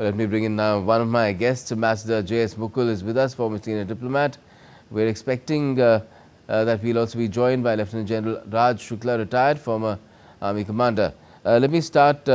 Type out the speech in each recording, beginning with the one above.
Let me bring in now one of my guests. Ambassador J.S. Mukul is with us, former senior diplomat. We're expecting that we'll also be joined by Lieutenant General Raj Shukla, retired former Army commander. Let me start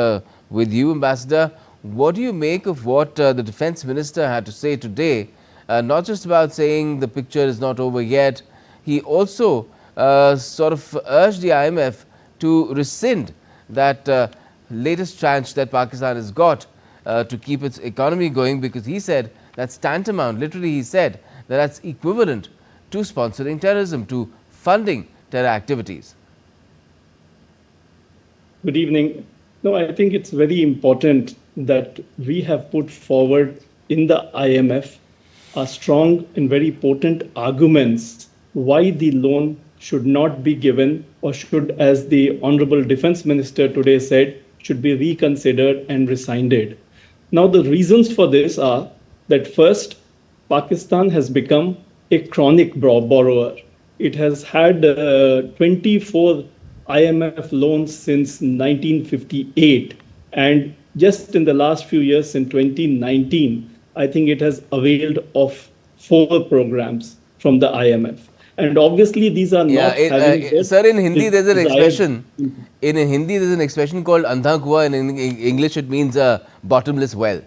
with you, Ambassador. What do you make of what the Defence Minister had to say today? Not just about saying the picture is not over yet. He also sort of urged the IMF to rescind that latest tranche that Pakistan has got to keep its economy going, because he said that's tantamount, literally he said that that's equivalent to sponsoring terrorism, to funding terror activities. Good evening. No, I think it's very important that we have put forward in the IMF strong and very potent arguments why the loan should not be given, or should, as the Honorable Defence Minister today said, should be reconsidered and rescinded. Now, the reasons for this are that first, Pakistan has become a chronic borrower. It has had 24 IMF loans since 1958, and just in the last few years, in 2019, I think it has availed of 4 programs from the IMF. And obviously, these are not having. Sir, in Hindi, there's an expression. In Hindi, there's an expression called andha kua, and in English, it means a bottomless well.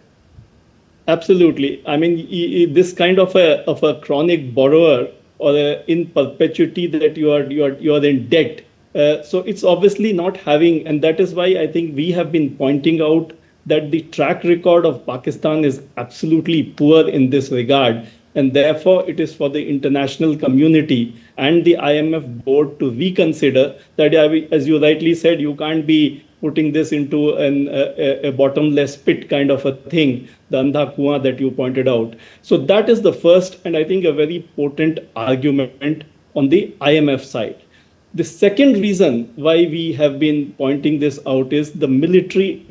Absolutely. I mean, this kind of a chronic borrower, or in perpetuity that you are in debt. So it's obviously not having, and that is why I think we have been pointing out that the track record of Pakistan is absolutely poor in this regard. And therefore, it is for the international community and the IMF board to reconsider that, as you rightly said, you can't be putting this into a bottomless pit kind of a thing, the andha kuan that you pointed out. So that is the first, and I think a very potent argument on the IMF side. The second reason why we have been pointing this out is the military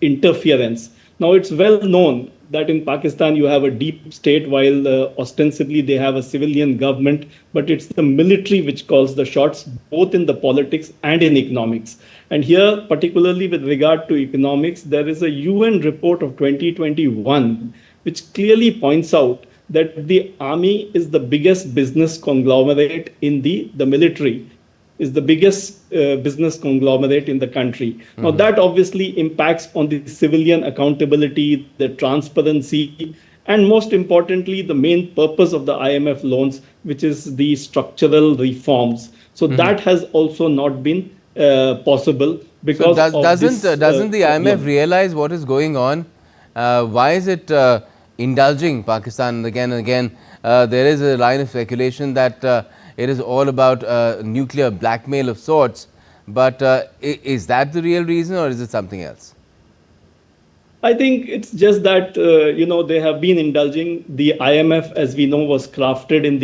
interference. Now, it's well known that in Pakistan you have a deep state, while ostensibly they have a civilian government, but it's the military which calls the shots, both in the politics and in economics. And here, particularly with regard to economics, there is a UN report of 2021 which clearly points out that the army is the biggest business conglomerate in the military, is the biggest business conglomerate in the country. Mm-hmm. Now, that obviously impacts on the civilian accountability, the transparency, and most importantly, the main purpose of the IMF loans, which is the structural reforms. So that has also not been possible because doesn't the IMF realize what is going on? Why is it indulging Pakistan again and again? There is a line of speculation that it is all about nuclear blackmail of sorts. But is that the real reason, or is it something else? I think it's just that, they have been indulging. The IMF, as we know, was crafted in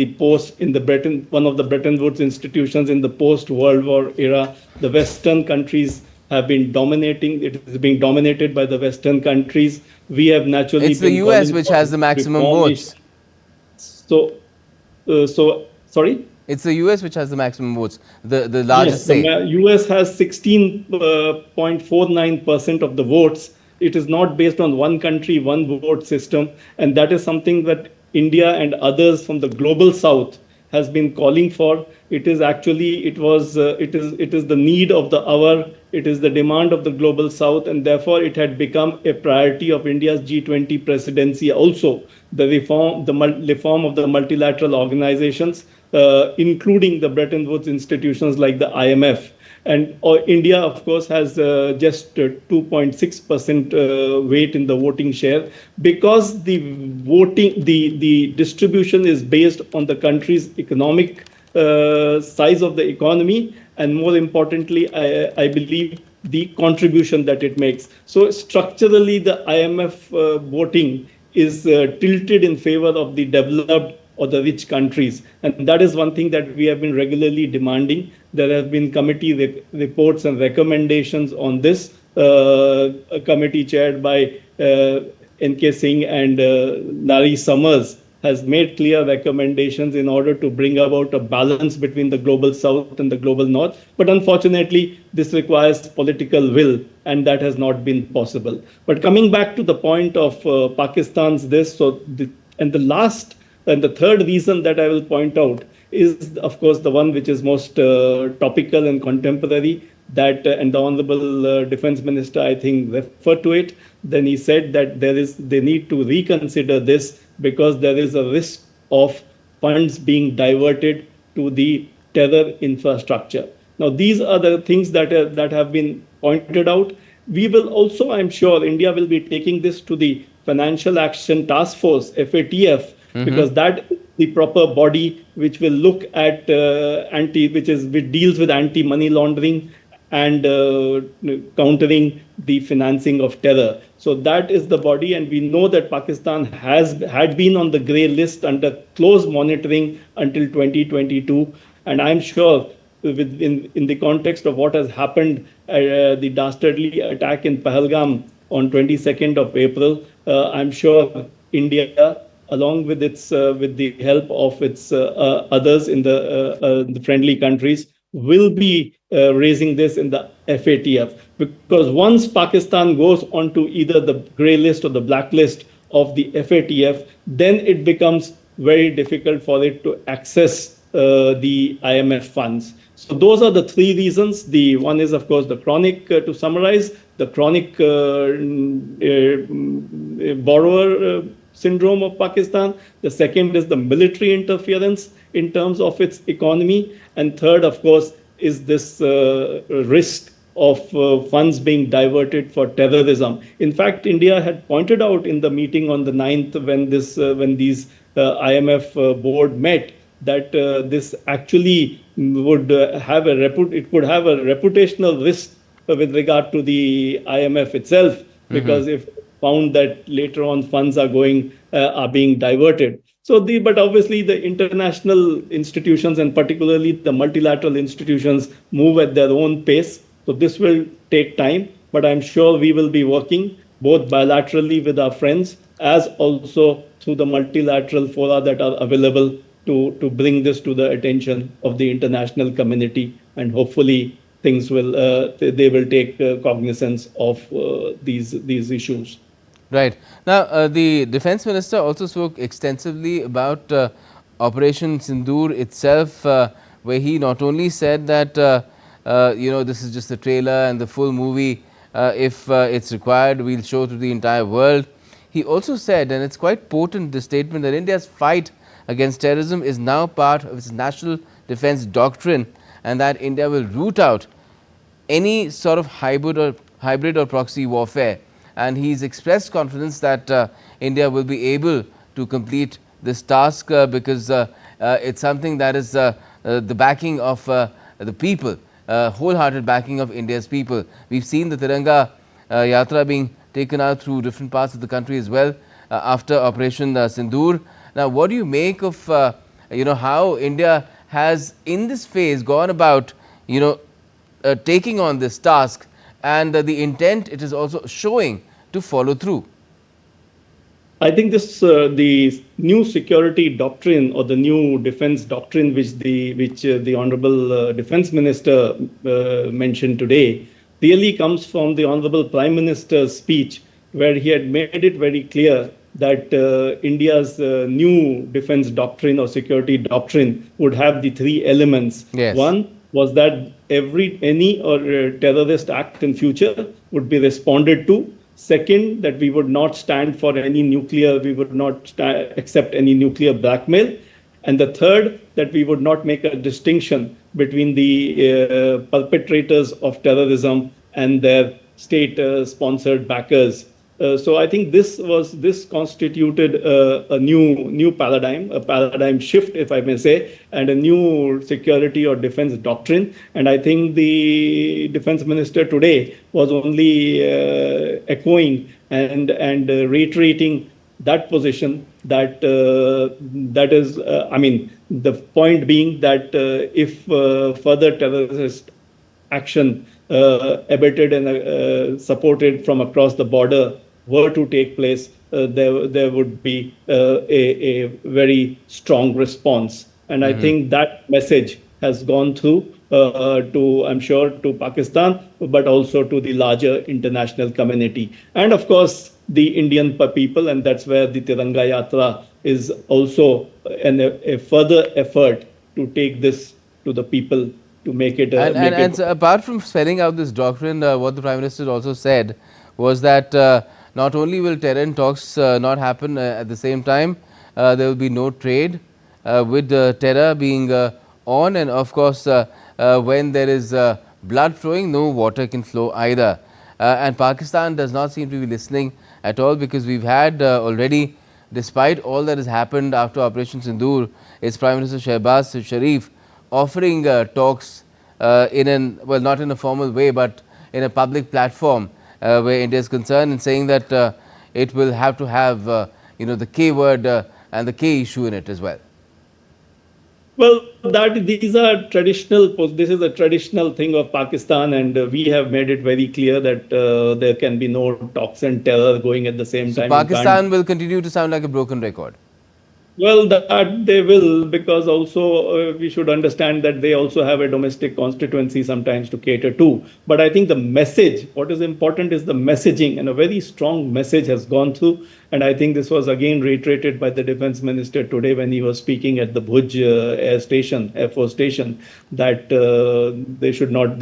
one of the Bretton Woods institutions in the post-World War era. The Western countries have been dominating. It is being dominated by the Western countries. We have naturally. It's the US which has the maximum votes. Sorry? It's the US which has the maximum votes, the largest say. The US has 16.49% of the votes. It is not based on one country, one vote system. And that is something that India and others from the global south has been calling for. It is actually, it is the need of the hour. It is the demand of the global south. And therefore, it had become a priority of India's G20 presidency also. The reform of the multilateral organizations, including the Bretton Woods institutions like the IMF. And India, of course, has just 2.6% weight in the voting share, because the distribution is based on the country's economic size of the economy, and more importantly, I believe, the contribution that it makes. So structurally, the IMF voting is tilted in favor of the developed or the rich countries. And that is one thing that we have been regularly demanding. There have been committee reports and recommendations on this, a committee chaired by N.K. Singh and Larry Summers has made clear recommendations in order to bring about a balance between the global south and the global north. But unfortunately, this requires political will, and that has not been possible. But coming back to the point of Pakistan's this, and the last and the third reason that I will point out is, of course, the one which is most topical and contemporary. That and the Honorable Defense Minister, I think, referred to it. Then he said that they need to reconsider this because there is a risk of funds being diverted to the terror infrastructure. Now, these are the things that have been pointed out. We will also, I'm sure, India will be taking this to the Financial Action Task Force, FATF, because that is the proper body which will look at which deals with anti-money laundering and countering the financing of terror. So that is the body, and we know that Pakistan had been on the grey list under close monitoring until 2022, and I'm sure in the context of what has happened, the dastardly attack in Pahalgam on 22nd of April, I'm sure India, along with the help of its others in the friendly countries, will be raising this in the FATF, because once Pakistan goes onto either the grey list or the blacklist of the FATF, then it becomes very difficult for it to access the IMF funds. So those are the three reasons. The one is, of course, the chronic, to summarize, the chronic borrower syndrome of Pakistan. The second is the military interference in terms of its economy. And third, of course, is this risk of funds being diverted for terrorism. In fact, India had pointed out in the meeting on the 9th when these IMF board met that this actually would have it could have a reputational risk with regard to the IMF itself, because if found that later on funds are being diverted. But obviously the international institutions, and particularly the multilateral institutions, move at their own pace. So this will take time, but I'm sure we will be working both bilaterally with our friends as also through the multilateral fora that are available to bring this to the attention of the international community, and hopefully things will they will take cognizance of these issues. Right. Now, the Defense Minister also spoke extensively about Operation Sindoor itself, where he not only said that this is just the trailer and the full movie, if it's required, we'll show to the entire world. He also said, and it's quite potent, this statement, that India's fight against terrorism is now part of its national defense doctrine, and that India will root out any sort of hybrid or proxy warfare. And he's expressed confidence that India will be able to complete this task because it's something that is the backing of the people, wholehearted backing of India's people. We've seen the Tiranga Yatra being taken out through different parts of the country as well after Operation Sindoor. Now, what do you make of how India has in this phase gone about taking on this task, and the intent it is also showing to follow through? I think the new security doctrine or the new defense doctrine which the Honorable Defense Minister mentioned today really comes from the Honorable Prime Minister's speech, where he had made it very clear that India's new defense doctrine or security doctrine would have the three elements. Yes. One was that any terrorist act in future would be responded to. Second, that we would not stand for we would not accept any nuclear blackmail. And the third, that we would not make a distinction between the perpetrators of terrorism and their state-sponsored backers. So I think this constituted a new paradigm, a paradigm shift, if I may say, and a new security or defense doctrine. And I think the defense minister today was only echoing and reiterating that position. That is, the point being that if further terrorist action abetted and supported from across the border were to take place, there would be a very strong response. And I think that message has gone through I'm sure, to Pakistan, but also to the larger international community. And of course, the Indian people, and that's where the Tiranga Yatra is also a further effort to take this to the people, to make it make And it. so apart from spelling out this doctrine, what the Prime Minister also said was that not only will terrain talks not happen at the same time, there will be no trade with terror being on, and of course, when there is blood flowing, no water can flow either. And Pakistan does not seem to be listening at all, because we've had already, despite all that has happened after Operation Sindoor, its Prime Minister Shehbaz Sharif offering talks in an, well, not in a formal way, but in a public platform where India is concerned, and saying that it will have to have the K word and the K issue in it as well. Well, that these are traditional. This is a traditional thing of Pakistan, and we have made it very clear that there can be no talks and terror going at the same So time. You can't. Pakistan will continue to sound like a broken record. Well, that they will, because also we should understand that they also have a domestic constituency sometimes to cater to. But I think the message, what is important is the messaging, and a very strong message has gone through. And I think this was again reiterated by the defense minister today when he was speaking at the Bhuj Air Force Station, that this should not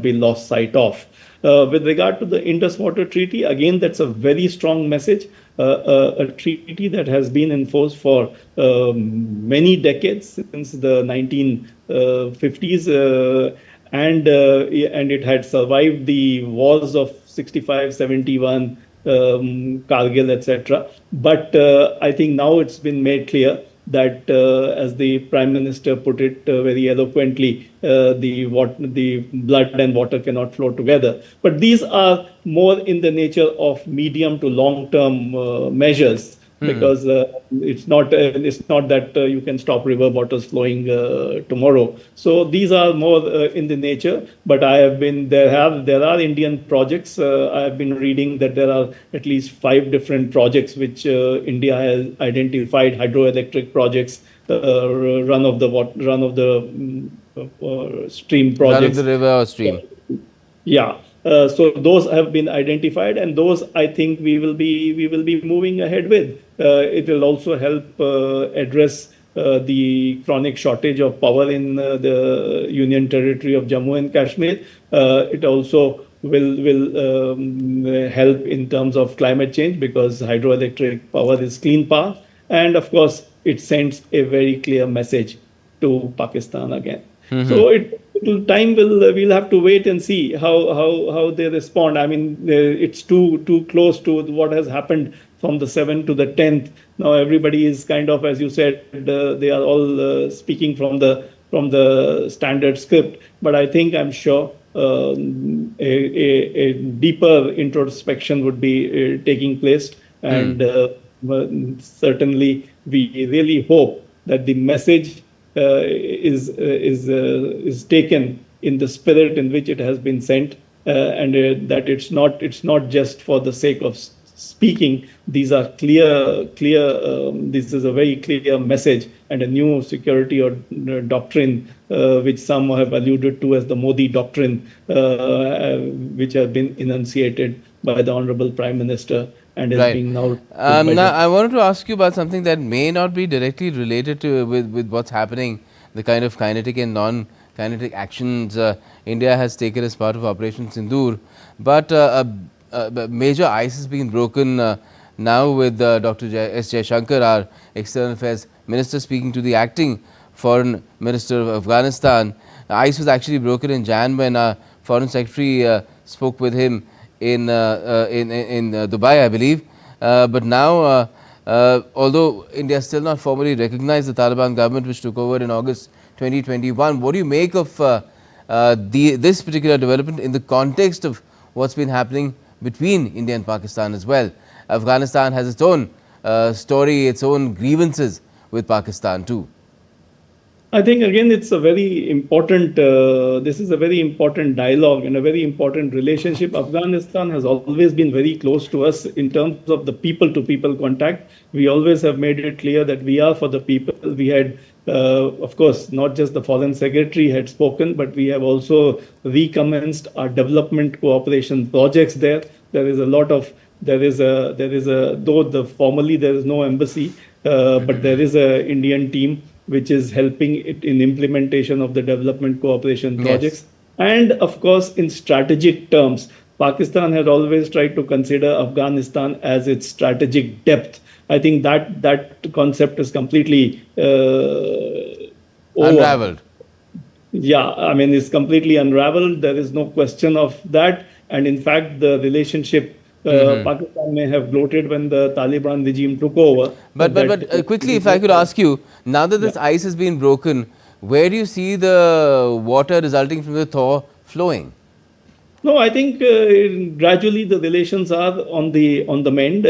be lost sight of. With regard to the Indus Water Treaty, again, that's a very strong message. A treaty that has been in force for many decades, since the 1950s, and it had survived the wars of 65, 71, Kargil, etc. But I think now it's been made clear that, as the Prime Minister put it very eloquently, the blood and water cannot flow together. But these are more in the nature of medium to long-term measures, because it's not that you can stop river waters flowing tomorrow. So these are more in the nature. But there are Indian projects. I have been reading that there are at least 5 different projects which India has identified, hydroelectric projects, run of the stream projects. Run of the river or stream. Yeah. So those have been identified, and those I think we will be moving ahead with. It will also help address the chronic shortage of power in the Union Territory of Jammu and Kashmir. It also will help in terms of climate change, because hydroelectric power is clean power, and of course it sends a very clear message to Pakistan again. So we'll have to wait and see how they respond. I mean, it's too close to what has happened from the 7th to the 10th. Now everybody is kind of, as you said, they are all speaking from the standard script. But I think, I'm sure, a deeper introspection would be taking place, and certainly we really hope that the message is taken in the spirit in which it has been sent, and that it's not just for the sake of speaking. These are clear. This is a very clear message, and a new security or doctrine, which some have alluded to as the Modi doctrine, which have been enunciated by the Honorable Prime Minister, and is being now. Now, I wanted to ask you about something that may not be directly related to with what's happening, the kind of kinetic and non-kinetic actions India has taken as part of Operation Sindoor, but a major ice has been broken now with Dr. S. Jaishankar, our External Affairs Minister, speaking to the acting Foreign Minister of Afghanistan. Ice was actually broken in Jan when our Foreign Secretary spoke with him in Dubai, I believe. But now, although India has still not formally recognized the Taliban government which took over in August 2021, what do you make of this particular development in the context of what's been happening between India and Pakistan as well? Afghanistan has its own story, its own grievances with Pakistan too. I think again it's a very important. This is a very important dialogue and a very important relationship. Afghanistan has always been very close to us in terms of the people-to-people contact. We always have made it clear that we are for the people. We had, of course, not just the foreign secretary had spoken, but we have also recommenced our development cooperation projects there. There is a lot of there is a though the formally there is no embassy, but there is a Indian team which is helping it in implementation of the development cooperation Yes. projects. And of course, in strategic terms, Pakistan has always tried to consider Afghanistan as its strategic depth. I think that concept is completely over. Unraveled. Yeah, I mean, it's completely unraveled. There is no question of that. And in fact, the relationship Pakistan may have bloated when the Taliban regime took over. But quickly, if I could ask you, now that this Yeah. ice has been broken, where do you see the water resulting from the thaw flowing? No, I think gradually the relations are on the mend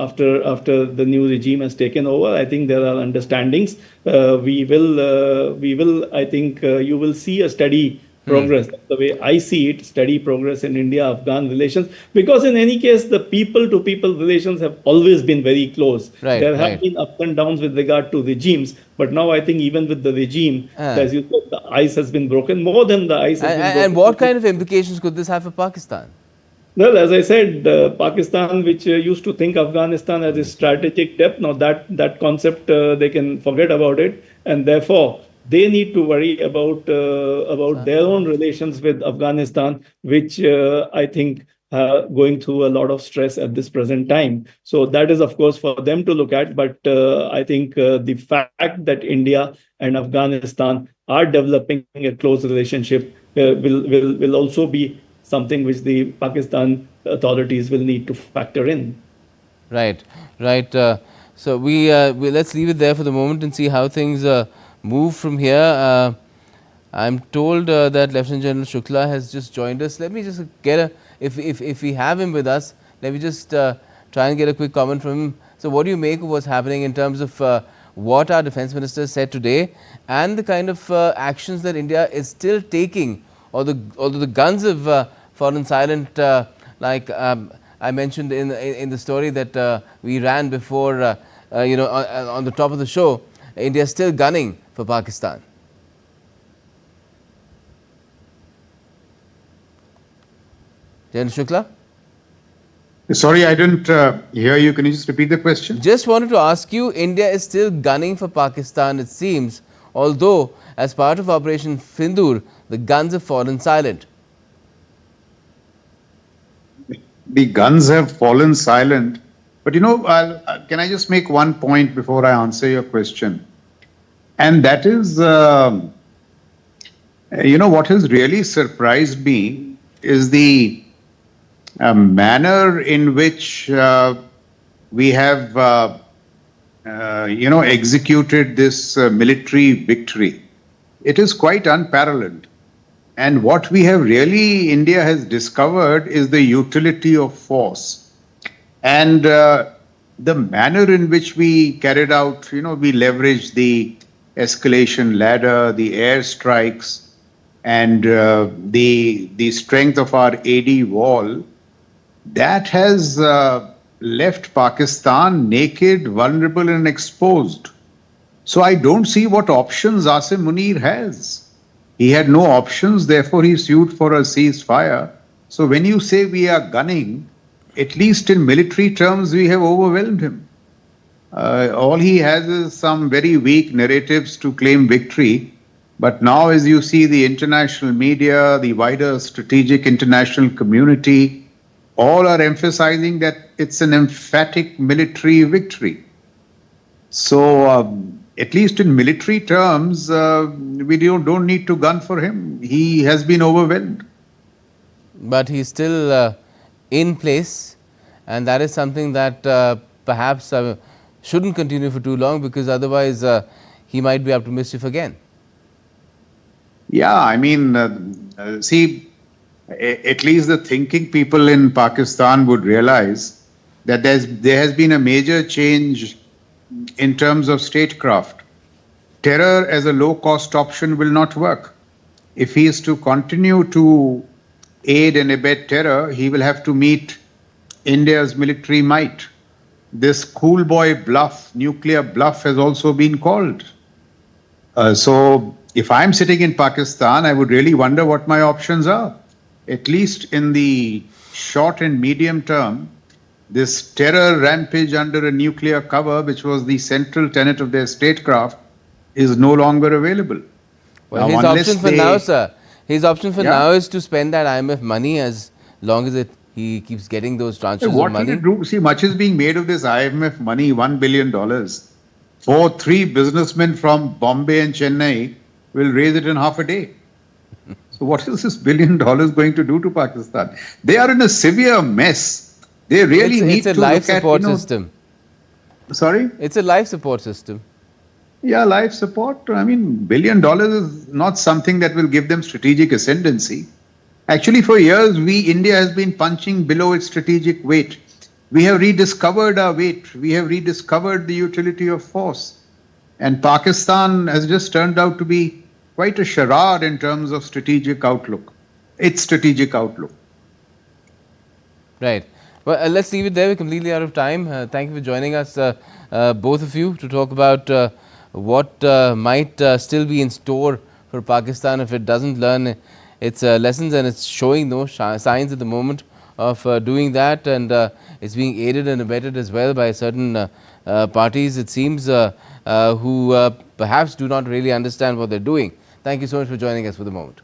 after the new regime has taken over. I think there are understandings. We will. I think you will see a steady progress. That's the way I see it, steady progress in India-Afghan relations. Because in any case, the people-to-people relations have always been very close. Right, There have right. been ups and downs with regard to regimes, but now I think even with the regime, Ah. as you said, the ice has been broken. More than the ice has been And broken. what kind of implications could this have for Pakistan? Well, as I said, Pakistan, which used to think Afghanistan as a strategic depth, now that concept they can forget about it, and therefore they need to worry about their own relations with Afghanistan, which I think going through a lot of stress at this present time. So that is, of course, for them to look at. But I think the fact that India and Afghanistan are developing a close relationship will also be something which the Pakistan authorities will need to factor in. Right, right. So we let's leave it there for the moment and see how things move from here. I'm told that Lieutenant General Shukla has just joined us. Let me just get a if we have him with us. Let me just try and get a quick comment from him. So, what do you make of what's happening in terms of what our defence minister said today, and the kind of actions that India is still taking, although the guns have fallen silent, like I mentioned in the story that we ran before, on the top of the show. India is still gunning for Pakistan. General Shukla? Sorry, I didn't hear you. Can you just repeat the question? Just wanted to ask you, India is still gunning for Pakistan, it seems, although as part of Operation Sindoor, the guns have fallen silent. The guns have fallen silent. But can I just make one point before I answer your question? And that is, what has really surprised me is the manner in which we have, executed this military victory. It is quite unparalleled. And what we have really, India has discovered is the utility of force. And the manner in which we carried out, we leveraged the escalation ladder, the airstrikes, and the strength of our AD wall, that has left Pakistan naked, vulnerable, and exposed. So I don't see what options Asim Munir has. He had no options, therefore he sued for a ceasefire. So when you say we are gunning, at least in military terms, we have overwhelmed him. All he has is some very weak narratives to claim victory. But now, as you see, the international media, the wider strategic international community, all are emphasizing that it's an emphatic military victory. So, at least in military terms, we don't need to gun for him. He has been overwhelmed. But he's still in place, and that is something that perhaps shouldn't continue for too long, because otherwise he might be up to mischief again. Yeah, I mean, see, at least the thinking people in Pakistan would realize that there has been a major change in terms of statecraft. terror as a low-cost option will not work. If he is to continue to aid and abet terror, he will have to meet India's military might. This cool boy bluff, nuclear bluff, has also been called. So if I'm sitting in Pakistan, I would really wonder what my options are. At least in the short and medium term, this terror rampage under a nuclear cover, which was the central tenet of their statecraft, is no longer available. Well, Now, his unless option for they- now, sir, his option for Yeah. now is to spend that IMF money as long as he keeps getting those tranches of What money. will it do? See, much is being made of this IMF money, $1 billion. For 3 businessmen from Bombay and Chennai will raise it in half a day. So what is this $1 billion going to do to Pakistan? They are in a severe mess. They really need It's a to life look at, support system. Sorry? It's a life support system. Yeah, life support. I mean, $1 billion is not something that will give them strategic ascendancy. Actually, for years, India has been punching below its strategic weight. We have rediscovered our weight. We have rediscovered the utility of force. And Pakistan has just turned out to be quite a charade in terms of strategic outlook. Its strategic outlook. Right. Well, let's leave it there. We're completely out of time. Thank you for joining us, both of you, to talk about what might still be in store for Pakistan if it doesn't learn its lessons, and it's showing no signs at the moment of doing that, and it's being aided and abetted as well by certain parties, it seems, who perhaps do not really understand what they're doing. Thank you so much for joining us for the moment.